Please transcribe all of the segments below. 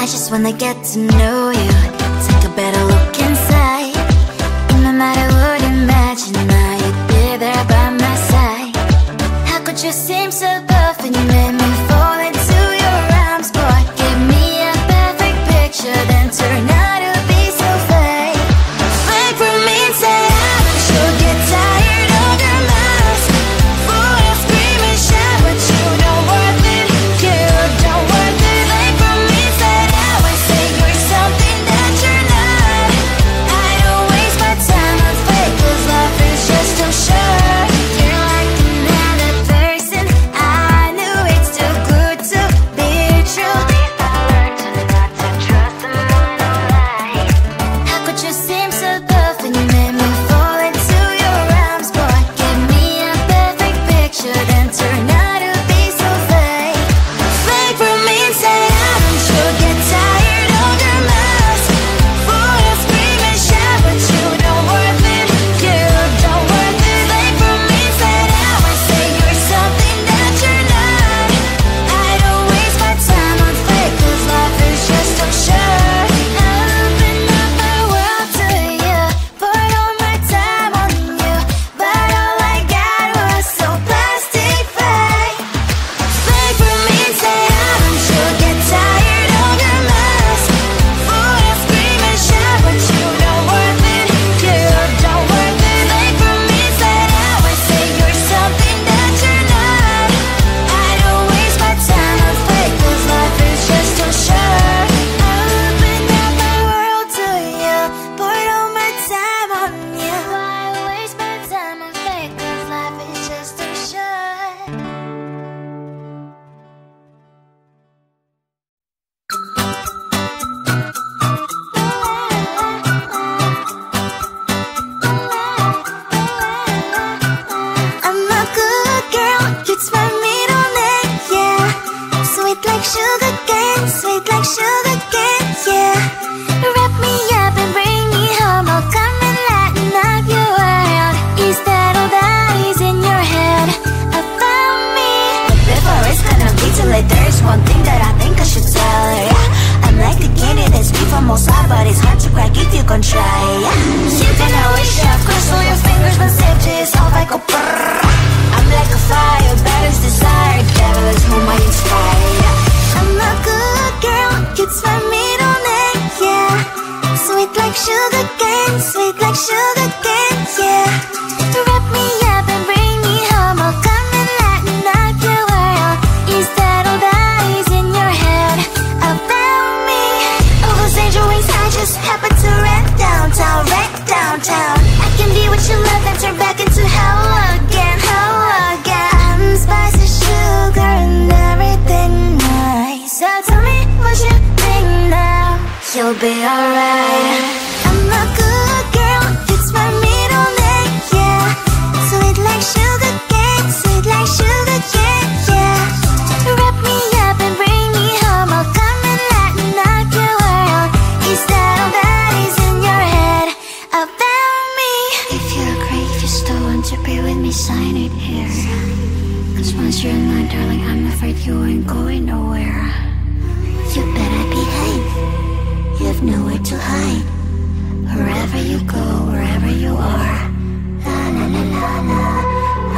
just wanna get to know you, take a better look inside. And no matter what, imagine now you'd be there by my side. How could you seem so perfect? You made me fall into your arms, boy. Give me a perfect picture, then turn out to be so fake. Fake for me and say I'm sure get tired of your lies. Boy, I scream and shout, but you don't worth it. You don't worth it. Fake for me and say you're something that you're not. I don't waste my time on fake, 'cause life is just too short. You're like another person. I knew it's too good to be true. I learned to not to trust someone who lies. How could you seem so perfect? You made me fall into your arms, boy. Give me a perfect picture, then turn out to be so fake. Fake for me and say I'm sure get tired of your lies. Boy, I scream and shout, but you don't worth it. You don't worth it. Fake for me and say you're something that you're not. I don't waste my time on fake, 'cause life is just too short. I open up my world to you, poured all my time on you, but all I got was so plastic fake. Fake for me and say I'm sure get tired of your lies. Boy, I scream and shout, but you don't worth it. You don't worth it. Fake for me and say you're something that you're not. I don't waste my time on fake, 'cause life is just too short. I open up my world to you, poured all my time on you. Why waste my time on fake, 'cause life is just too short. I'm a good girl, it's my middle name, yeah. Sweet like sugar cane, sweet like sugar cane, yeah. Wrap me up and bring me home, I'll come and lighten up your world. Is that all that is in your head about me? Before it's gonna be too late, there's one thing that I think I should tell her, yeah. I'm like the candy that's sweet from outside, but it's hard to crack if you can try, yeah. You can always shove, cross all your fingers, but safety is off, I go brrrr. I'm like a fire, battles desire, devil is whom I inspire, yeah. I'm a good girl, it's my middle name, yeah. Sweet like sugar cane, sweet like sugar cane, yeah. Wrap me up and bring me home, I'll come and lighten up your world. Is that all that is in your head about me? Oh, those angel wings, I just happen to rent downtown, right downtown. I can be what you love and turn back into hell again, hell again. I'm spicy sugar and everything nice. So tell me what you think now. You'll be alright. I'm a good girl, it's my middle name, yeah. Sweet like sugar cane, sweet like sugar cane, yeah. Wrap me up and bring me home, I'll come and lighten up your world. Is that all that is in your head about me? If you're great, if you still want to be with me, sign it here. 'Cause once you're in line, darling, I'm afraid you ain't going nowhere. You better behave, you have nowhere to hide. Wherever you go, wherever you are, la la la la la,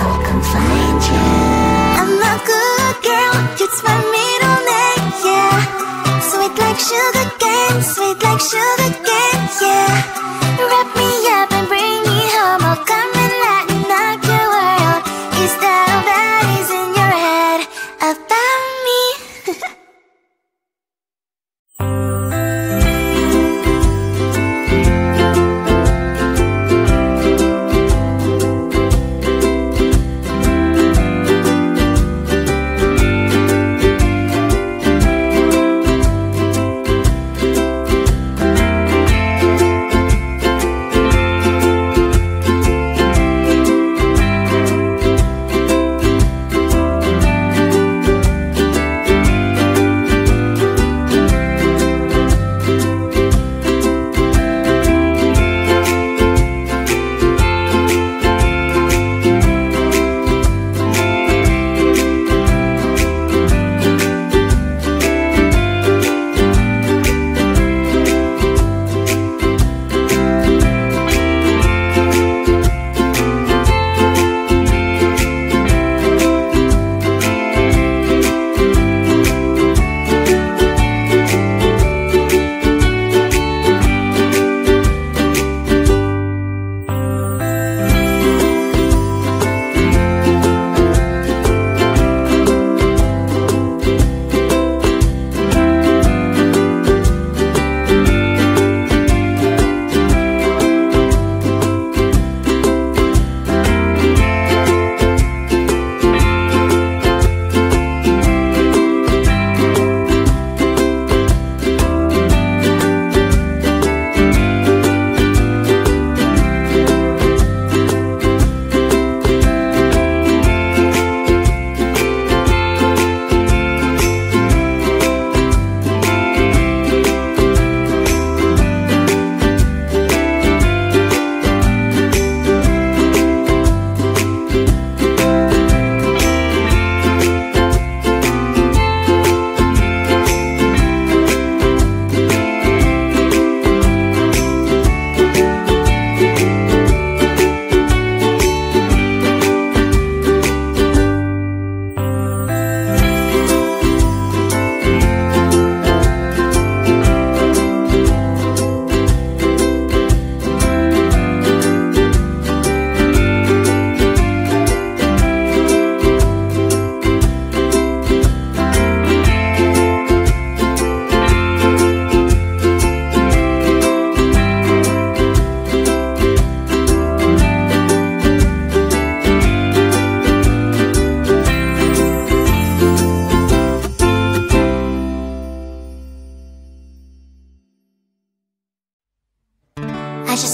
I'll come find you. I'm a good girl, it's my middle name, yeah. Sweet like sugar cane, sweet like sugar cane, yeah. Wrap me up and bring me home, I'll come and lighten up your world. Is that all that is in your head about me?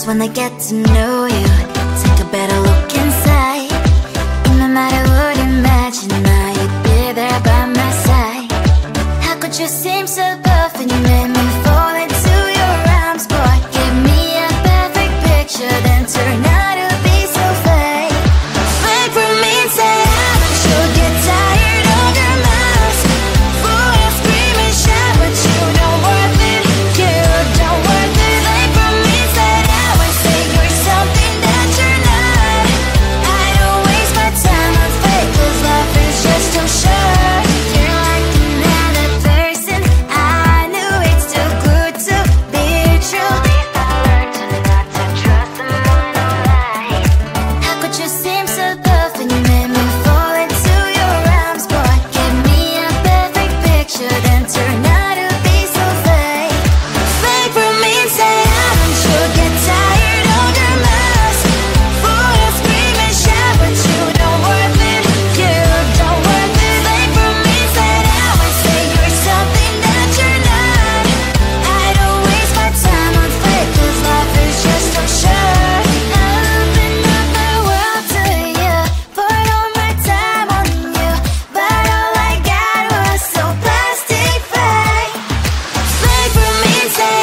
just wanna get to know you, take a better look inside. And no matter what you imagine, now you'd be there by my side. How could you seem so perfect? You made me fall into your arms, boy. Give me a perfect picture, then turn out to be so fake. Fake for me and say you'll get tired of your mouth. Boy, I scream and shout, but you don't worth it. You don't worth it. Fake for me and say you're something that you're not. I don't waste my time on fake, 'cause life is just too short. You're like another person. I knew it's too good to be true. I learned to not to trust someone who lies. How could you seem so perfect? You made me fall into your arms, boy. Give me a perfect picture, then turn out to be so fake. Fake for me and say you'll get tired of your mouth. Boy, I scream and shout, but you don't worth it. You don't worth it. Fake for me and say you're something that you're not. I don't waste my time on fake, 'cause life is just too short. I open up my world to you, poured all my time on you, but all I got was so plastic fake. Fake for me and say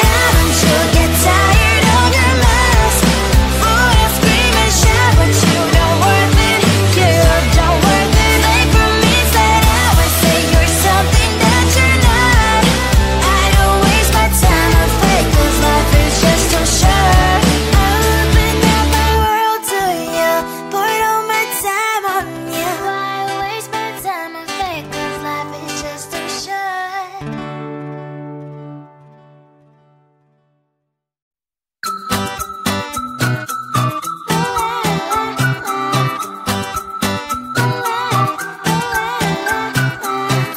you'll get tired of your mouth. Boy, I scream and shout, but you don't worth it. You don't worth it. Fake for me and say you're something that you're not. I don't waste my time on fake, 'cause life is just too short. I open up my world to you, poured all my time on you. Why waste my time on fake, 'cause life is just too short.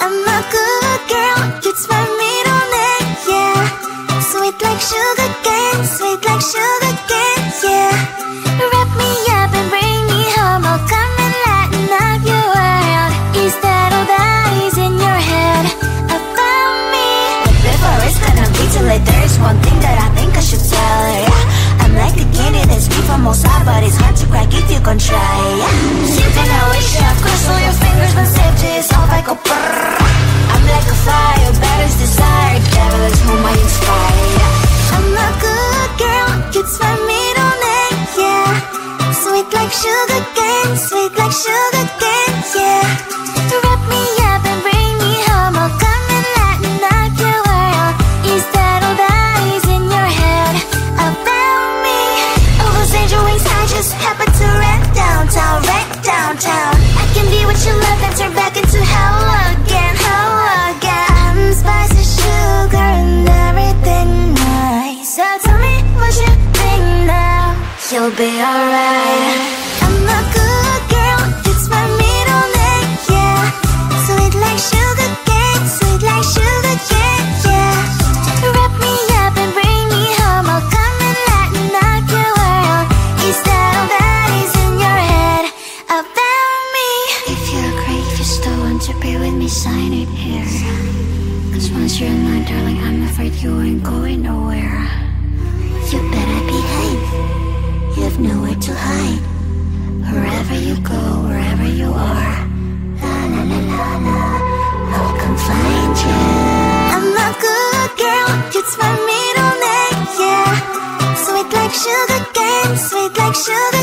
I'm a good girl, you'd smile me on it, yeah. Sweet like sugar cane, sweet like sugar cane, yeah. Wrap me up and bring me home, I'll come and lighten up your world. Is that all that is in your head about me? But before it's gonna be too late, there is one thing that I think I should tell her, yeah. I'm like a candy that's free from all side, but it's hard to crack if you can try, yeah. You can always shove, cross all your fingers when safety is off, I go brrrr. I'm like a fire, battles desire, devil is whom I inspire, yeah. I'm a good girl, you'd smile me on it, yeah. Sweet like sugar cane, sweet like sugar cane, yeah. Wrap me up and bring me home, I'll come and lighten up your world. Is that all that is in your head about me? All those angel wings I just happen to rent downtown, rent downtown. I can be what you love and turn back into hell again, hell again. I'm spicy sugar and everything nice. So tell me what you think now, you'll be alright. I'm a good girl, you'd smile me on it, yeah. Sweet like sugar cane, sweet like sugar cane, yeah. Wrap me up and bring me home, I'll come and lighten up your world. Is that all that is in your head about me? If you're great, if you still want to be with me, sign it here. 'Cause once you're mine, darling, I'm afraid you ain't going nowhere. You better behave, you have nowhere to hide. Wherever you go, wherever you are, la la la la la, I'll come find you. I'm a good girl, you'd smile me on it, yeah. Sweet like sugar cane, sweet like sugar